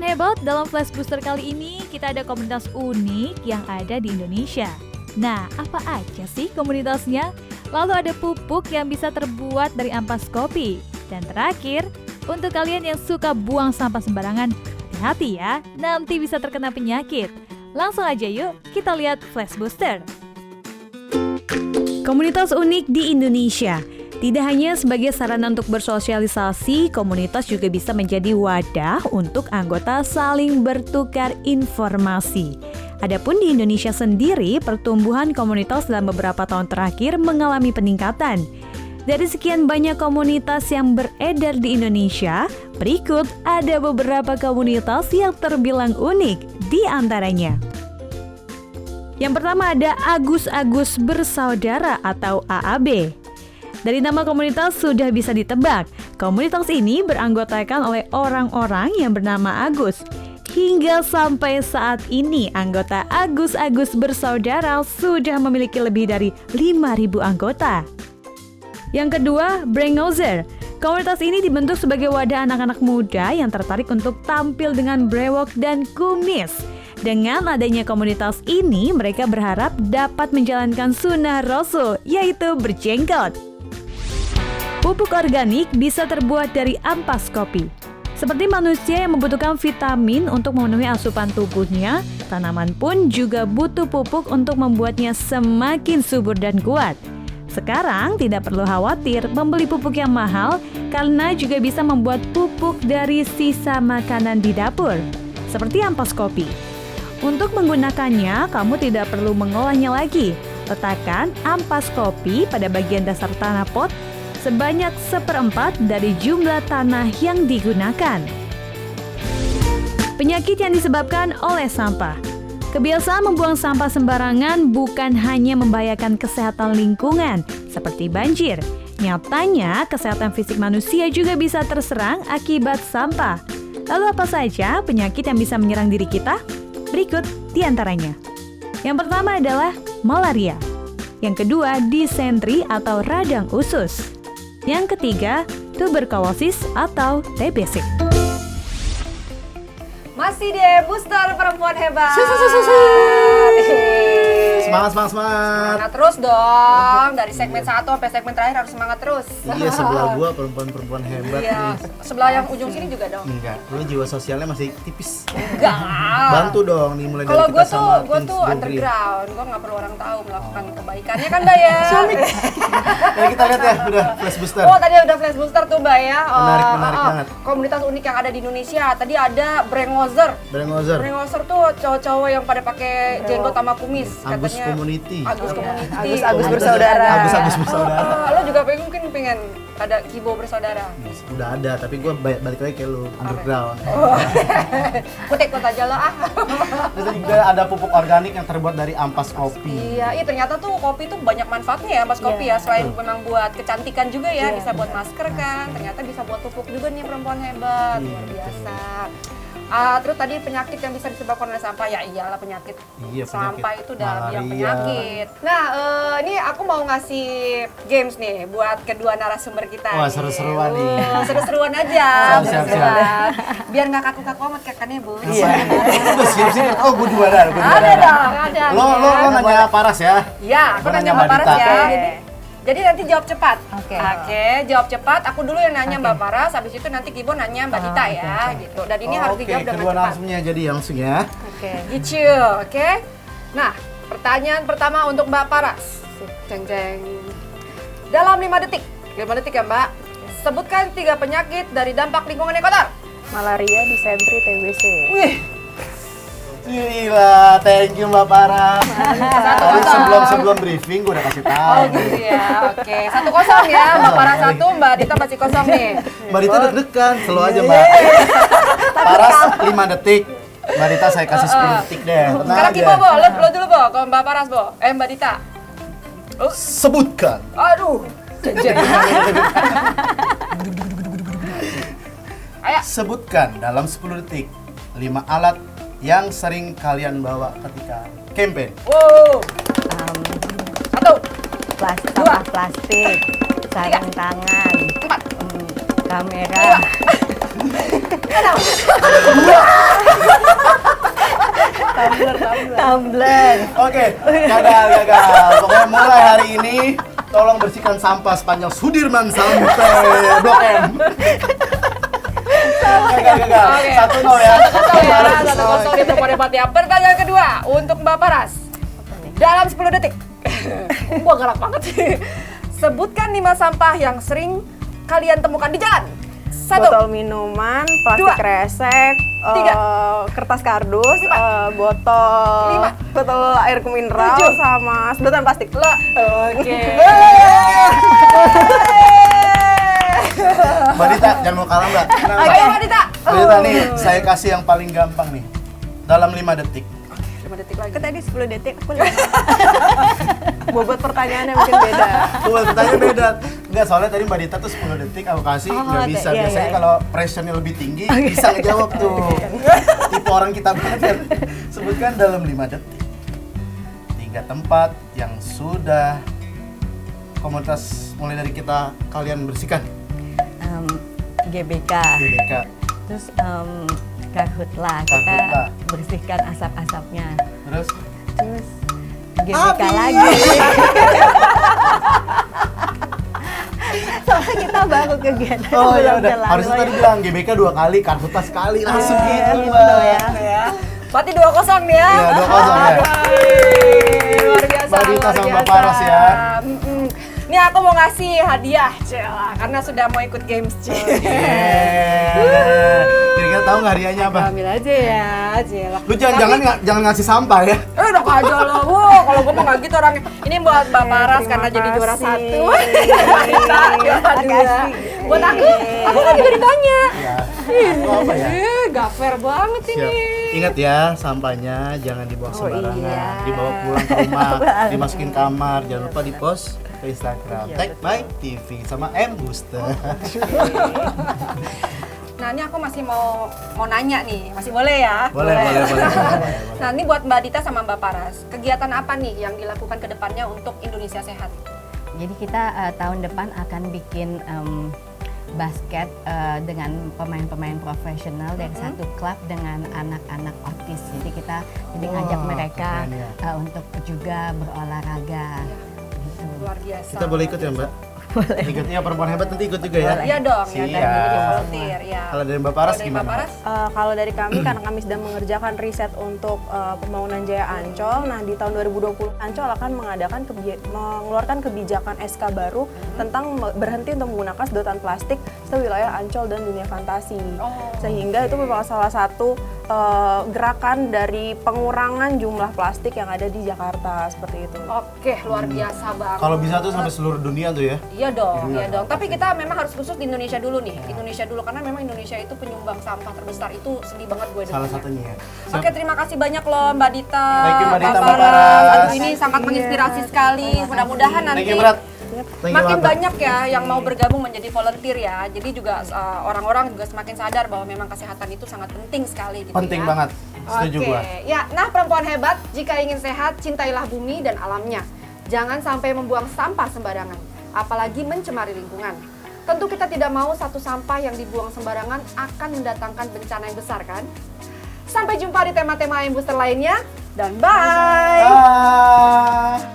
Hebat, dalam Flash Booster kali ini kita ada komunitas unik yang ada di Indonesia. Nah, apa aja sih komunitasnya? Lalu ada pupuk yang bisa terbuat dari ampas kopi. Dan terakhir, untuk kalian yang suka buang sampah sembarangan, hati-hati ya, nanti bisa terkena penyakit. Langsung aja yuk, kita lihat Flash Booster. Komunitas unik di Indonesia. Tidak hanya sebagai sarana untuk bersosialisasi, komunitas juga bisa menjadi wadah untuk anggota saling bertukar informasi. Adapun di Indonesia sendiri, pertumbuhan komunitas dalam beberapa tahun terakhir mengalami peningkatan. Dari sekian banyak komunitas yang beredar di Indonesia, berikut ada beberapa komunitas yang terbilang unik di antaranya. Yang pertama ada Agus-Agus Bersaudara atau AAB. Dari nama komunitas sudah bisa ditebak, komunitas ini beranggotakan oleh orang-orang yang bernama Agus. Hingga sampai saat ini, anggota Agus-Agus Bersaudara sudah memiliki lebih dari 5.000 anggota. Yang kedua, Brengozer. Komunitas ini dibentuk sebagai wadah anak-anak muda yang tertarik untuk tampil dengan brewok dan kumis. Dengan adanya komunitas ini, mereka berharap dapat menjalankan sunnah Rasul, yaitu berjenggot. Pupuk organik bisa terbuat dari ampas kopi. Seperti manusia yang membutuhkan vitamin untuk memenuhi asupan tubuhnya, tanaman pun juga butuh pupuk untuk membuatnya semakin subur dan kuat. Sekarang tidak perlu khawatir membeli pupuk yang mahal karena juga bisa membuat pupuk dari sisa makanan di dapur, seperti ampas kopi. Untuk menggunakannya, kamu tidak perlu mengolahnya lagi. Letakkan ampas kopi pada bagian dasar tanah pot sebanyak 1/4 dari jumlah tanah yang digunakan. Penyakit yang disebabkan oleh sampah. Kebiasaan membuang sampah sembarangan bukan hanya membahayakan kesehatan lingkungan, seperti banjir. Nyatanya, kesehatan fisik manusia juga bisa terserang akibat sampah. Lalu apa saja penyakit yang bisa menyerang diri kita? Berikut di antaranya. Yang pertama adalah malaria. Yang kedua, disentri atau radang usus. Yang ketiga, tuberkulosis atau TBC. Masih di Booster Perempuan Hebat. Semangat. Semangat terus dong. Dari segmen 1 sampai segmen terakhir harus semangat terus. Iya, sebelah gua perempuan-perempuan hebat Iya. nih. Sebelah yang ujung sini juga dong. Enggak, lu jiwa sosialnya masih tipis. Enggak. Bantu dong nih mulai Kalau dari gue kita sama tuh Kings Go Green. underground, gue nggak perlu orang tahu melakukan kebaikannya kan Mbak ya. Jadi kita lihat ya, udah Flash Booster. Oh tadi udah Flash Booster tuh Mbak ya. Menarik banget. Komunitas unik yang ada di Indonesia. Tadi ada Brengozer. Brengozer. Brengozer tuh cowok-cowok yang pada pakai jenggot sama kumis. Agus Community. Agus Community. Agus bersaudara. Agus bersaudara. Lo juga mungkin pengen ada Kibo bersaudara. Udah ada, tapi gue balik lagi kayak lu, underground. Ikut aja lo ah. Terus juga ada pupuk organik yang terbuat dari ampas kopi. Iya, ternyata tuh kopi tuh banyak manfaatnya ya, ampas kopi ya. Selain memang buat kecantikan juga ya, bisa buat masker kan. Ternyata bisa buat pupuk juga nih perempuan hebat, luar biasa. Terus tadi penyakit yang bisa disebabkan oleh sampah, ya iyalah penyakit. Iya, Sampah itu udah bilang malaria. penyakit. Nah, ini aku mau ngasih games nih buat kedua narasumber kita. Wah, nih. seru-seruan nih. Seru-seruan aja. Siap. seru-seruan. Biar nggak kaku-kaku amat kakannya, Bu. Iya. Udah siap-siap. Oh, gue juara. Ada dong, ada. Lo nanya Paras ya? Ya, aku Gua nanya nanya Mbak Paras Mbak ya. Dita. Jadi nanti jawab cepat. Oke. Jawab cepat. Aku dulu yang nanya Mbak Paras, habis itu nanti Kibo nanya Mbak Dita ya, gitu. Dan ini harus dijawab dengan kedua cepat. langsungnya jadi langsung ya. Oke. Gitu, oke? Nah, pertanyaan pertama untuk Mbak Paras. Jeng. Dalam 5 detik. 5 detik ya, Mbak. Sebutkan 3 penyakit dari dampak lingkungan yang kotor. Malaria, disentri, TBC. Wih, Gila, thank you Mbak Paras. Tadi sebelum briefing gue udah kasih tahu. oh gitu ya. Oke, 1-0 ya. Mbak Paras 1, Mbak Dita masih kosong nih. Mbak Dita deg-degan, slow aja Mbak. Paras 5 detik. Mbak Dita saya kasih 10 detik deh. Tenang Sekarang aja. Kibo, Bo. Lo dulu, Bo. Kalau Mbak Paras, Bo. Mbak Dita. Sebutkan. Aduh. Ayo. Sebutkan dalam 10 detik 5 alat yang sering kalian bawa ketika campaign. Wow. 1, Sampah plastik, sarung tangan, 4, kamera, Tumbler. Oke, gagal. Pokoknya mulai hari ini tolong bersihkan sampah sepanjang Sudirman sampai Blok M. Gagal. Oke. 1-0 ya. 1-0 di perempuan hebat ya. Pertanyaan kedua untuk Mbak Paras. Dalam 10 detik. Gua galak banget sih. Sebutkan 5 sampah yang sering kalian temukan di jalan. 1. Botol minuman, plastik 2. kresek, 3. kertas kardus, 5. botol 5. botol air mineral 7. sama sedotan plastik. Oke. Mbak Dita, jangan mau kalah Mbak. Ayo Mbak Dita. Mbak Dita nih, saya kasih yang paling gampang nih. Dalam 5 detik. 5 detik lagi. Ke tadi 10 detik aku lihat. Bobot pertanyaannya mungkin beda. Tuh, pertanyaan beda. Enggak, soalnya tadi Mbak Dita tuh 10 detik aku kasih, nggak bisa. iya, Biasanya iya. kalau pressure-nya lebih tinggi, bisa ngejawab tuh. Tipe orang kita banget kan. Sebutkan dalam 5 detik. 3 tempat yang sudah komunitas mulai dari kita kalian bersihkan. GBK, GBK. terus Karhutla, kita Karhutla. bersihkan asap-asapnya, Terus terus GBK lagi. Soalnya kita baru kegiatan oh ya belum udah, jalan. harusnya tadi bilang GBK 2 kali, Karhutla sekali, langsung gitu gitu Mbak. ya. Berarti 2-0 nih ya. Iya, 2-0 ya. Luar biasa. Mbak Dita luar sama Mbak biasa. Paras ya. Nih aku mau ngasih hadiah, Cela, karena sudah mau ikut games, Cela. Kira-kira tahu nggak hadiahnya apa? Ambil aja ya, Cela. Lu jangan ngasih sampah ya. Udah aja lo, wow, kalau gue mah nggak gitu orangnya. Ini buat Mbak Paras terima karena jadi juara kasih. 1. Hadiah. Buat aku kan juga ditanya. Ya. Itu apa ya? Gak fair banget Siap. ini. Ingat ya, sampahnya jangan dibuang sembarangan. iya. Dibawa pulang ke rumah, dimasukin kamar. Jangan lupa di-post ke Instagram. Tag by TV sama M Booster. Nah ini aku masih mau nanya nih, masih boleh ya? Boleh. Nah ini buat Mbak Dita sama Mbak Paras, kegiatan apa nih yang dilakukan ke depannya untuk Indonesia Sehat? Jadi kita tahun depan akan bikin basket dengan pemain-pemain profesional dari satu klub dengan anak-anak autis. Jadi kita ngajak mereka keren ya. untuk juga berolahraga. Gitu. Luar biasa. Kita boleh ikut ya Mbak? Boleh. Ikutnya perempuan hebat nanti ikut juga ya? Iya dong, ya Siap. dari jadi volunteer ya. Kalau dari Mbak Paras Kalau dari gimana? Mbak Paras? Kalau dari kami, karena kami sedang mengerjakan riset untuk pembangunan Jaya Ancol. Nah, di tahun 2020 Ancol akan mengeluarkan kebijakan SK baru tentang berhenti untuk menggunakan sedotan plastik sewilayah Ancol dan dunia fantasi. Sehingga itu merupakan salah satu gerakan dari pengurangan jumlah plastik yang ada di Jakarta seperti itu. Oke, luar biasa banget. Kalau bisa tuh sampai seluruh dunia tuh ya? Iya dong, iya dong. Tapi kita memang harus khusus di Indonesia dulu nih. Indonesia dulu karena memang Indonesia itu penyumbang sampah terbesar. Itu sedih banget gue Salah dengarnya. satunya ya. Oke, terima kasih banyak loh Mbak Dita. Thank you, Mbak Dita, Mbak Paras. Paras. Aduh, ini sangat menginspirasi sekali. Mudah-mudahan nanti Thank you berat. Thank you makin banget. banyak ya yang mau bergabung menjadi volunteer ya. Jadi juga orang-orang juga semakin sadar bahwa memang kesehatan itu sangat penting sekali gitu Penting ya. banget. Setuju Oke. gua. Ya, nah perempuan hebat, jika ingin sehat, cintailah bumi dan alamnya. Jangan sampai membuang sampah sembarangan, apalagi mencemari lingkungan. Tentu kita tidak mau satu sampah yang dibuang sembarangan akan mendatangkan bencana yang besar kan? Sampai jumpa di tema-tema yang booster lainnya, dan bye! Ah.